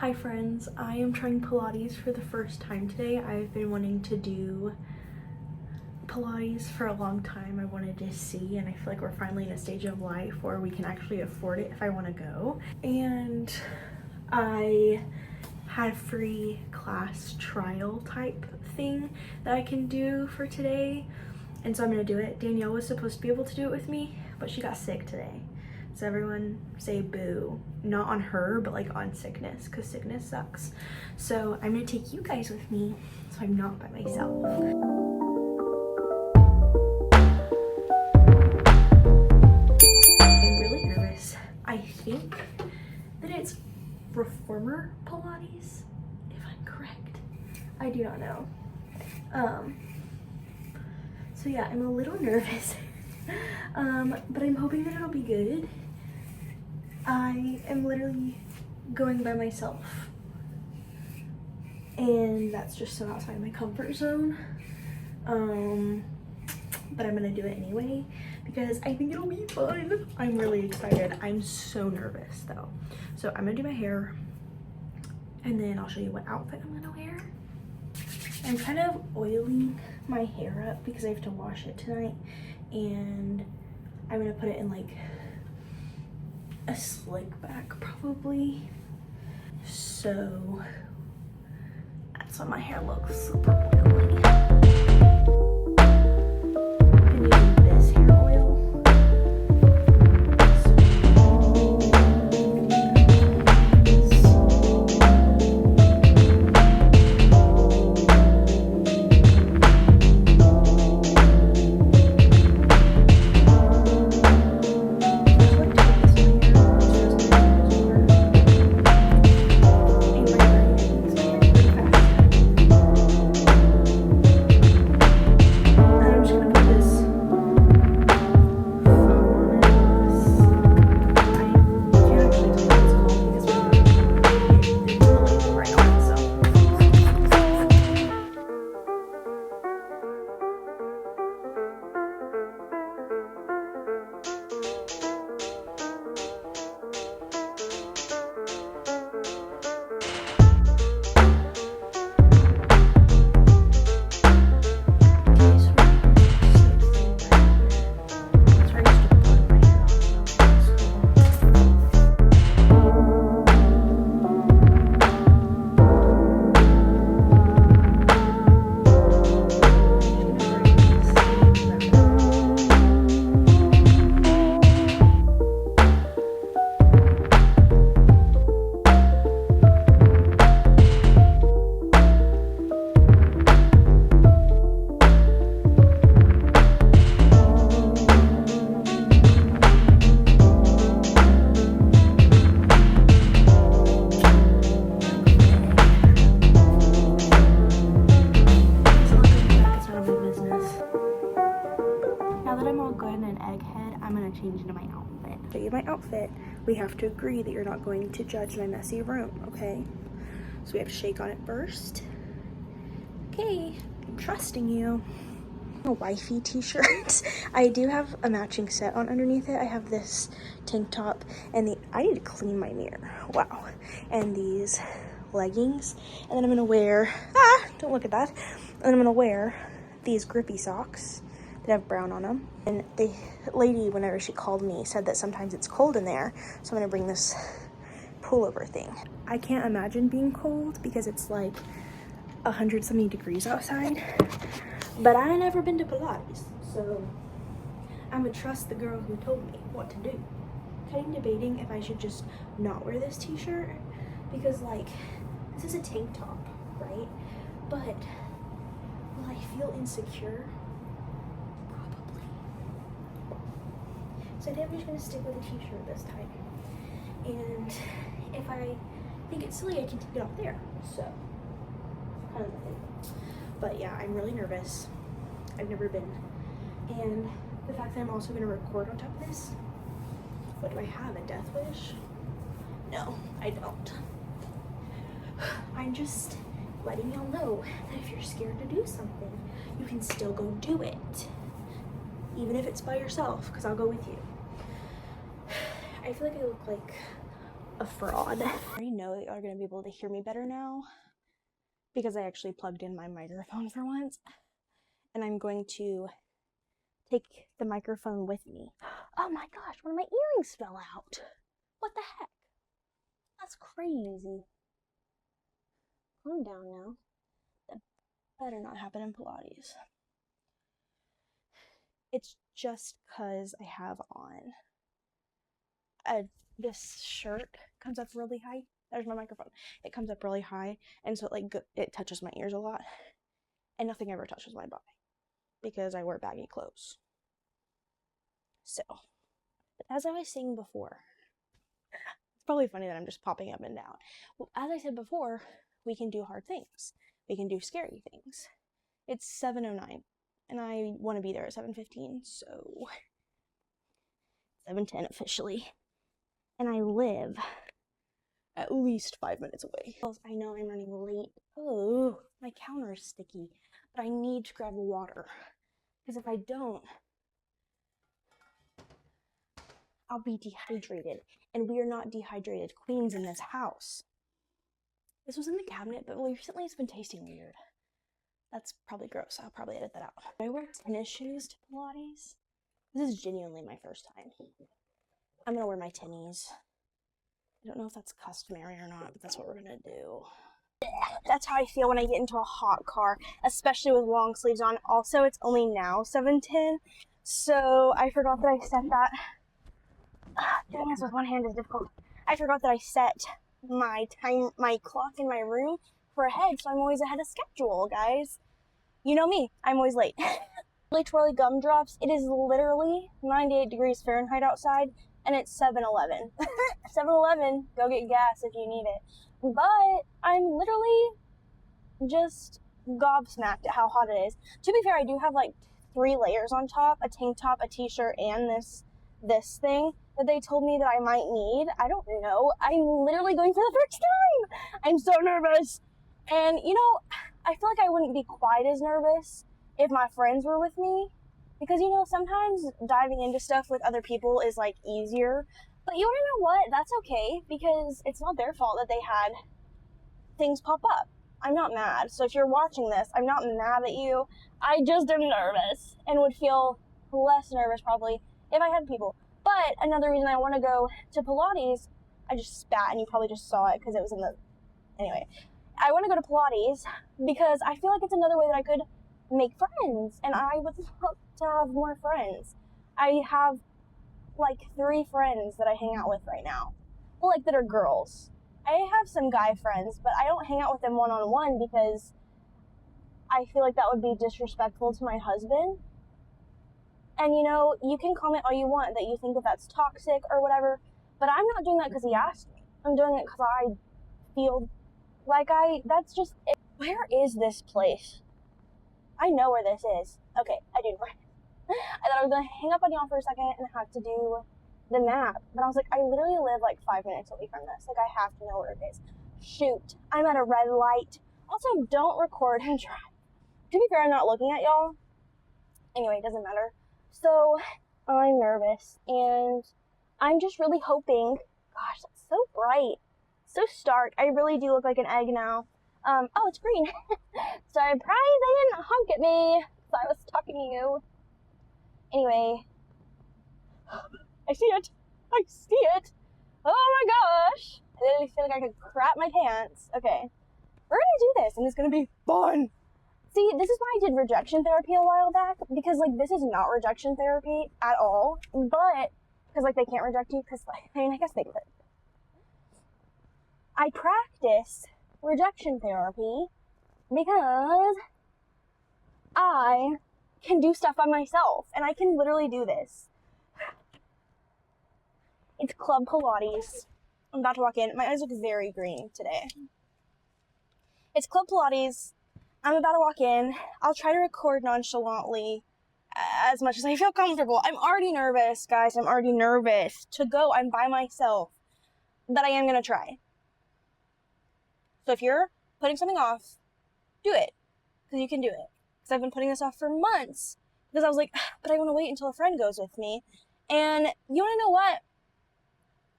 Hi friends, I am trying Pilates for the first time today. I've been wanting to do Pilates for a long time. I wanted to see, and I feel like we're finally in a stage of life where we can actually afford it if I want to go. And I had a free class trial type thing that I can do for today, and so I'm gonna do it. Danielle was supposed to be able to do it with me, but she got sick today. So everyone say boo. Not on her, but like on sickness, because sickness sucks. So I'm gonna take you guys with me so I'm not by myself. I'm really nervous. I think that it's reformer Pilates, if I'm correct. I do not know. So yeah, I'm a little nervous. But I'm hoping that it'll be good. I am literally going by myself, and that's just so outside my comfort zone. But I'm gonna do it anyway because I think it'll be fun. I'm really excited. I'm so nervous though. So I'm gonna do my hair, and then I'll show you what outfit I'm gonna wear. I'm kind of oiling my hair up because I have to wash it tonight, and I'm gonna put it in like a slick back probably. So that's why my hair looks super oily. I'm using this hair oil. Change into my outfit. Show you my outfit. We have to agree that you're not going to judge my messy room, okay? So we have to shake on it first. Okay, I'm trusting you. A wifey t-shirt. I do have a matching set on underneath it. I have this tank top and I need to clean my mirror. Wow. And these leggings. And then I'm gonna wear, don't look at that. And then I'm gonna wear these grippy socks that have brown on them. And the lady, whenever she called me, said that sometimes it's cold in there, so I'm gonna bring this pullover thing. I can't imagine being cold because it's like 100-something degrees outside, but I ain't never been to Pilates, so I'm gonna trust the girl who told me what to do. Kind of debating if I should just not wear this t-shirt, because like, this is a tank top, right? But will I feel insecure? So I think I'm just gonna stick with a t-shirt this time. And if I think it's silly, I can take it off there. So, kind of the thing. But yeah, I'm really nervous. I've never been. And the fact that I'm also gonna record on top of this. What do I have, a death wish? No, I don't. I'm just letting y'all know that if you're scared to do something, you can still go do it. Even if it's by yourself, because I'll go with you. I feel like I look like a fraud. I already know that y'all are going to be able to hear me better now because I actually plugged in my microphone for once. And I'm going to take the microphone with me. Oh my gosh, one of my earrings fell out. What the heck? That's crazy. Calm down now. That better not happen in Pilates. It's just because I have on this shirt comes up really high. There's my microphone. It comes up really high, and so it touches my ears a lot, and nothing ever touches my body because I wear baggy clothes. So, as I was saying before, it's probably funny that I'm just popping up and down. Well, as I said before, we can do hard things. We can do scary things. It's 7:09, and I want to be there at 7:15, so 7:10 officially. And I live at least 5 minutes away. I know I'm running late. Oh, my counter is sticky, but I need to grab water, because if I don't, I'll be dehydrated, and we are not dehydrated queens in this house. This was in the cabinet, but recently it's been tasting weird. That's probably gross. I'll probably edit that out. Do I wear tennis shoes to Pilates? This is genuinely my first time. I'm gonna wear my tennies. I don't know if that's customary or not, but that's what we're gonna do. That's how I feel when I get into a hot car, especially with long sleeves on. Also, it's only now 7:10, so I forgot that I set that. Doing this with one hand is difficult. I forgot that I set my clock in my room for ahead, so I'm always ahead of schedule, guys. You know me, I'm always late. Really twirly gumdrops. It is literally 98 degrees Fahrenheit outside, and it's 7-Eleven. 7-Eleven, go get gas if you need it. But I'm literally just gobsmacked at how hot it is. To be fair, I do have like 3 layers on top, a tank top, a t-shirt, and this thing that they told me that I might need. I don't know. I'm literally going for the first time. I'm so nervous. And you know, I feel like I wouldn't be quite as nervous if my friends were with me, because you know, sometimes diving into stuff with other people is like easier. But you wanna know what? That's okay, because it's not their fault that they had things pop up. I'm not mad. So if you're watching this, I'm not mad at you. I just am nervous and would feel less nervous probably if I had people. But another reason I want to go to Pilates, I just spat and you probably just saw it because it was in the, anyway. I want to go to Pilates because I feel like it's another way that I could make friends, and I would love to have more friends. I have like 3 friends that I hang out with right now. Well, like that are girls. I have some guy friends, but I don't hang out with them one-on-one because I feel like that would be disrespectful to my husband. And you know, you can comment all you want that you think that that's toxic or whatever, but I'm not doing that because he asked me. I'm doing it because I feel like that's just it. Where is this place? I know where this is. Okay, I do know where it is. I thought I was going to hang up on y'all for a second and have to do the map, but I was like, I literally live like 5 minutes away from this. Like, I have to know where it is. Shoot, I'm at a red light. Also, don't record and drive. To be fair, I'm not looking at y'all. Anyway, it doesn't matter. So, I'm nervous, and I'm just really hoping, gosh, that's so bright, so stark. I really do look like an egg now. Oh, it's green. Surprise, they didn't honk at me, so I was talking to you. Anyway, I see it. I see it. Oh my gosh. I literally feel like I could crap my pants. Okay, we're gonna do this, and it's gonna be fun. See, this is why I did rejection therapy a while back, because, like, this is not rejection therapy at all, but, because, like, they can't reject you, because, like, I mean, I guess they could. I practice rejection therapy because I can do stuff by myself, and I can literally do this. It's Club Pilates. I'm about to walk in. My eyes look very green today. It's Club Pilates. I'm about to walk in. I'll try to record nonchalantly as much as I feel comfortable. I'm already nervous, guys. I'm already nervous to go. I'm by myself. But I am going to try. So if you're putting something off, do it. Because you can do it. Because I've been putting this off for months. Because I was like, but I want to wait until a friend goes with me. And you want to know what?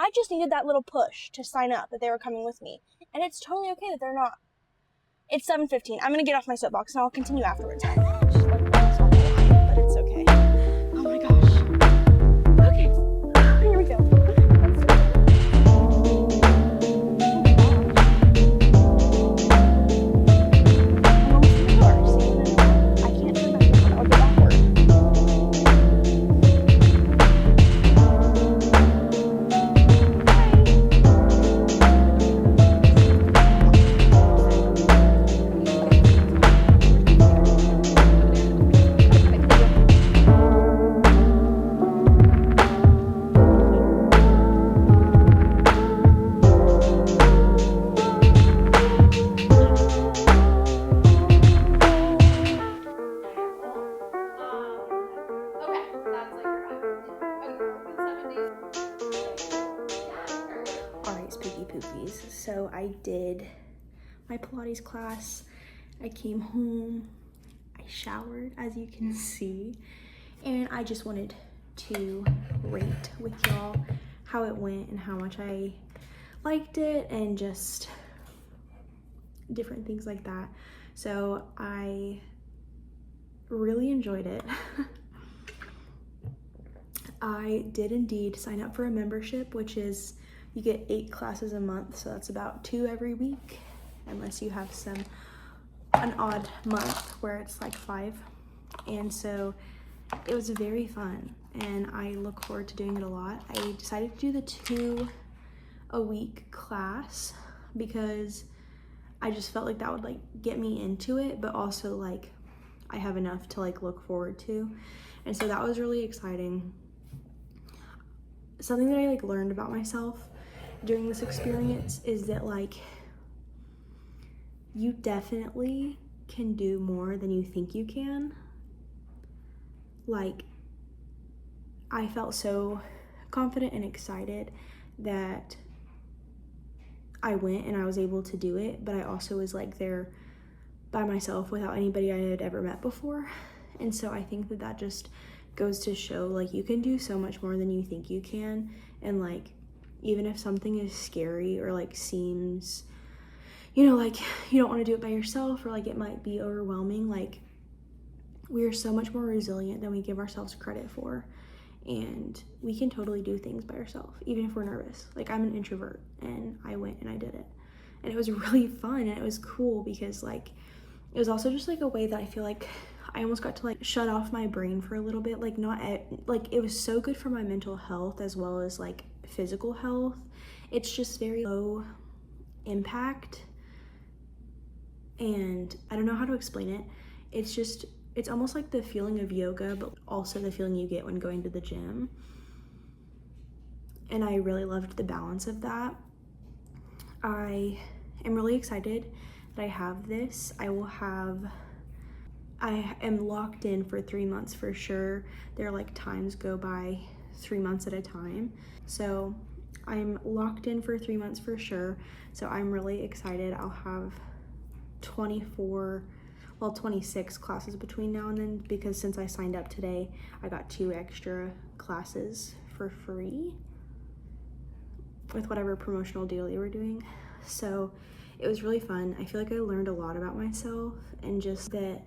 I just needed that little push to sign up that they were coming with me. And it's totally okay that they're not. It's 7:15. I'm gonna get off my soapbox and I'll continue afterwards. Just like that's not the line, but it's okay. Oh my gosh. Okay, here we go. Alright, spooky poopies. So I did my Pilates class. I came home, I showered, as you can see, and I just wanted to rate with y'all how it went and how much I liked it and just different things like that. So I really enjoyed it. I did indeed sign up for a membership, which is you get 8 classes a month, so that's about 2 every week, unless you have an odd month where it's like 5. And so it was very fun and I look forward to doing it a lot. I decided to do the 2 a week class because I just felt like that would like get me into it, but also like I have enough to like look forward to. And so that was really exciting. Something that I like learned about myself during this experience is that like you definitely can do more than you think you can. Like I felt so confident and excited that I went and I was able to do it, but I also was like there by myself without anybody I had ever met before. And so I think that just goes to show like you can do so much more than you think you can. And like even if something is scary or like seems, you know, like you don't want to do it by yourself or like it might be overwhelming, like we are so much more resilient than we give ourselves credit for, and we can totally do things by ourselves even if we're nervous. Like I'm an introvert and I went and I did it and it was really fun and it was cool because like it was also just like a way that I feel like I almost got to like shut off my brain for a little bit. Like like it was so good for my mental health as well as like physical health. It's just very low impact and I don't know how to explain it. It's almost like the feeling of yoga, but also the feeling you get when going to the gym. And I really loved the balance of that. I am really excited that I have this. I am locked in for 3 months for sure. There are like times go by 3 months at a time. So I'm locked in for 3 months for sure. So I'm really excited. I'll have 26 classes between now and then because since I signed up today, I got 2 extra classes for free with whatever promotional deal they were doing. So it was really fun. I feel like I learned a lot about myself and just that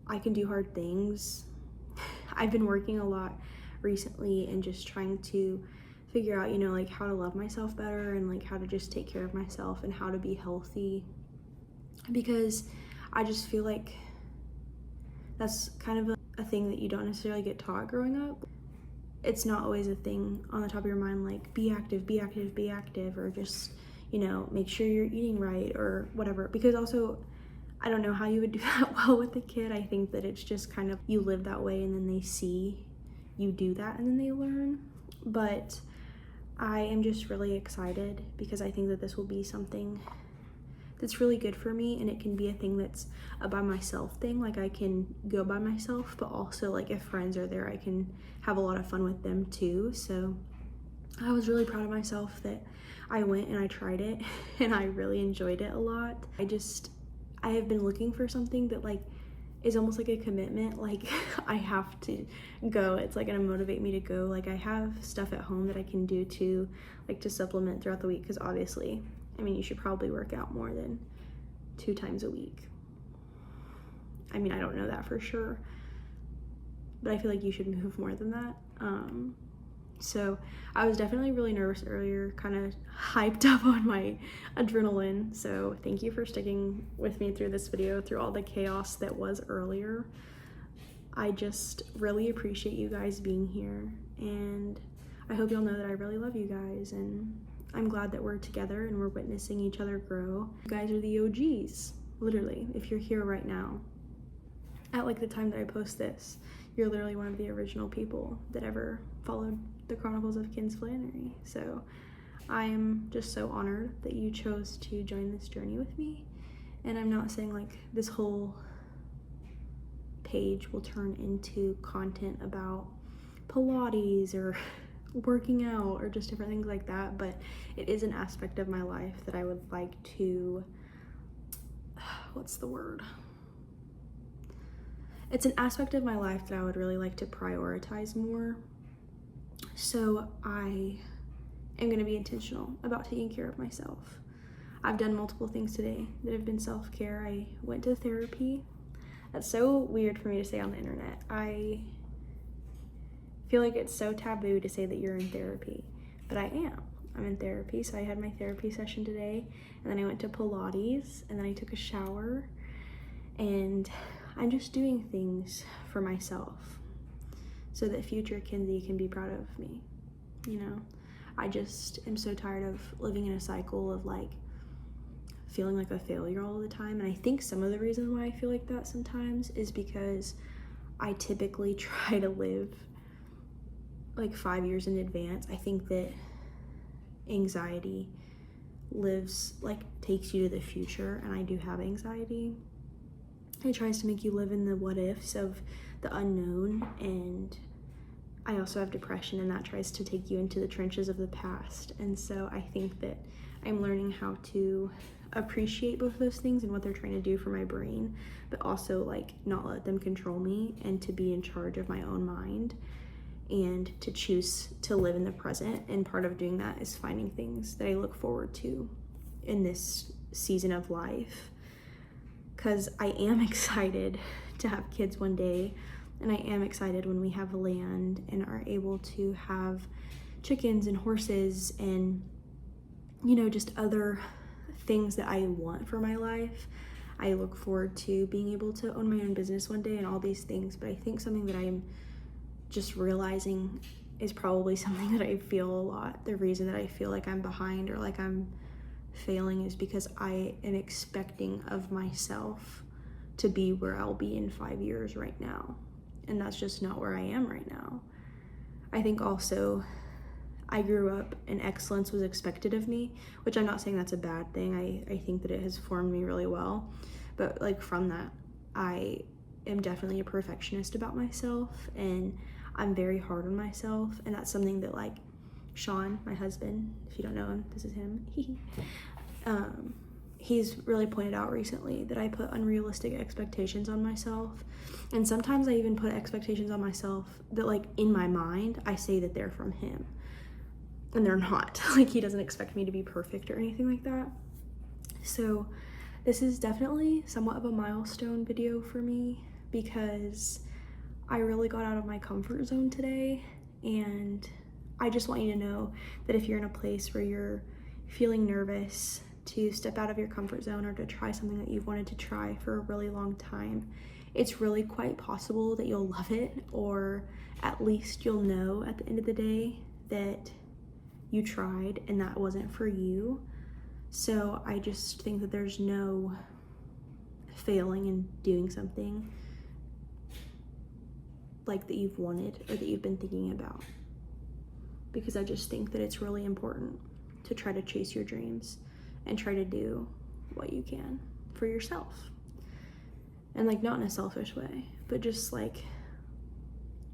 I can do hard things. I've been working a lot recently and just trying to figure out, you know, like how to love myself better and like how to just take care of myself and how to be healthy, because I just feel like that's kind of a thing that you don't necessarily get taught growing up. It's not always a thing on the top of your mind, like be active, be active, be active, or just, you know, make sure you're eating right or whatever. Because also, I don't know how you would do that well with a kid. I think that it's just kind of, you live that way and then they see you do that and then they learn. But I am just really excited because I think that this will be something that's really good for me, and it can be a thing that's a by myself thing. Like I can go by myself, but also like if friends are there, I can have a lot of fun with them too. So I was really proud of myself that I went and I tried it and I really enjoyed it a lot. I have been looking for something that like is almost like a commitment. Like, I have to go. It's like gonna motivate me to go. Like, I have stuff at home that I can do to, like, to supplement throughout the week, because obviously, I mean, you should probably work out more than 2 times a week. I mean, I don't know that for sure, but I feel like you should move more than that. So I was definitely really nervous earlier, kind of hyped up on my adrenaline. So thank you for sticking with me through this video, through all the chaos that was earlier. I just really appreciate you guys being here, and I hope you'll know that I really love you guys, and I'm glad that we're together and we're witnessing each other grow. You guys are the OGs, literally. If you're here right now, at like the time that I post this, you're literally one of the original people that ever followed the Chronicles of Kenz Flannery. So I'm just so honored that you chose to join this journey with me. And I'm not saying like this whole page will turn into content about Pilates or working out or just different things like that, but it is an aspect of my life that I would like to, what's the word? It's an aspect of my life that I would really like to prioritize more. So I am going to be intentional about taking care of myself. I've done multiple things today that have been self-care. I went to therapy. That's so weird for me to say on the internet. I feel like it's so taboo to say that you're in therapy, but I am. I'm in therapy. So I had my therapy session today, and then I went to Pilates, and then I took a shower, and I'm just doing things for myself so that future Kenzi can be proud of me. You know, I just am so tired of living in a cycle of like feeling like a failure all the time. And I think some of the reason why I feel like that sometimes is because I typically try to live like 5 years in advance. I think that anxiety takes you to the future, and I do have anxiety. It tries to make you live in the what ifs of the unknown, and I also have depression, and that tries to take you into the trenches of the past. And so I think that I'm learning how to appreciate both those things and what they're trying to do for my brain, but also like not let them control me, and to be in charge of my own mind and to choose to live in the present. And part of doing that is finding things that I look forward to in this season of life, because I am excited to have kids one day, and I am excited when we have land and are able to have chickens and horses and, you know, just other things that I want for my life. I look forward to being able to own my own business one day and all these things, but I think something that I'm just realizing is probably something that I feel a lot. The reason that I feel like I'm behind or like I'm failing is because I am expecting of myself to be where I'll be in 5 years right now, and that's just not where I am right now. I think also I grew up and excellence was expected of me, which I'm not saying that's a bad thing. I think that it has formed me really well, but like from that, I am definitely a perfectionist about myself, and I'm very hard on myself, and that's something that like Sean, my husband, if you don't know him, this is him. He's really pointed out recently that I put unrealistic expectations on myself, and sometimes I even put expectations on myself that like in my mind I say that they're from him, and they're not. Like, he doesn't expect me to be perfect or anything like that. So this is definitely somewhat of a milestone video for me, because I really got out of my comfort zone today, and I just want you to know that if you're in a place where you're feeling nervous to step out of your comfort zone or to try something that you've wanted to try for a really long time, it's really quite possible that you'll love it, or at least you'll know at the end of the day that you tried and that wasn't for you. So I just think that there's no failing in doing something like that you've wanted or that you've been thinking about, because I just think that it's really important to try to chase your dreams and try to do what you can for yourself, and like not in a selfish way, but just like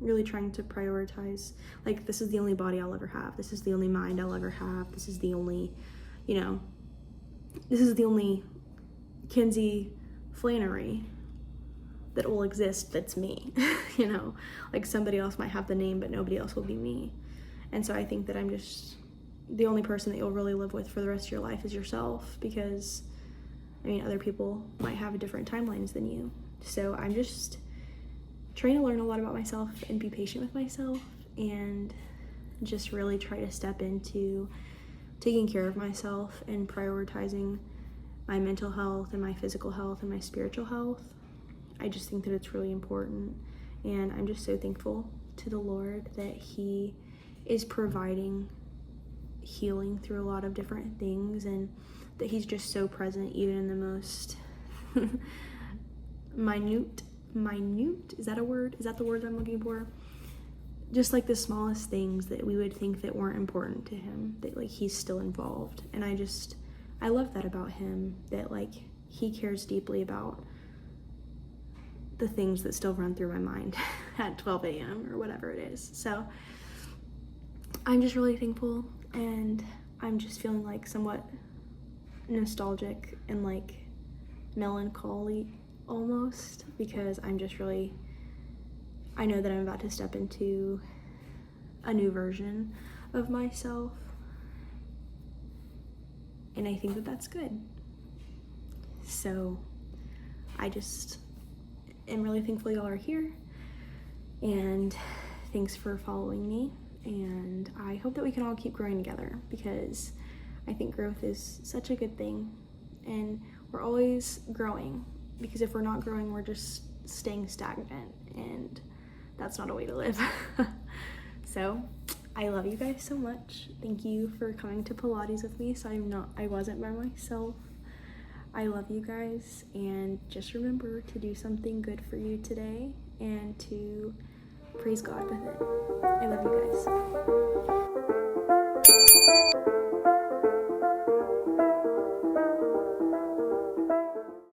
really trying to prioritize, like, this is the only body I'll ever have, this is the only mind I'll ever have, this is the only, you know, this is the only Kenzi Flannery that will exist that's me. You know, like somebody else might have the name, but nobody else will be me. And so I think that I'm just, the only person that you'll really live with for the rest of your life is yourself, because I mean, other people might have different timelines than you. So I'm just trying to learn a lot about myself and be patient with myself, and just really try to step into taking care of myself and prioritizing my mental health and my physical health and my spiritual health. I just think that it's really important, and I'm just so thankful to the Lord that He is providing healing through a lot of different things, and that He's just so present even in the most minute, is that a word? Is that the word I'm looking for? Just like the smallest things that we would think that weren't important to Him, that like He's still involved. And I love that about Him, that like He cares deeply about the things that still run through my mind at 12 a.m. or whatever it is. So I'm just really thankful, and I'm just feeling like somewhat nostalgic and like melancholy almost, because I'm just really, I know that I'm about to step into a new version of myself, and I think that that's good. So I just am really thankful y'all are here, and thanks for following me, and I hope that we can all keep growing together, because I think growth is such a good thing, and we're always growing, because if we're not growing, we're just staying stagnant, and that's not a way to live. So I love you guys so much. Thank you for coming to Pilates with me, so I wasn't by myself. I love you guys, and just remember to do something good for you today and to praise God with it. I love you guys.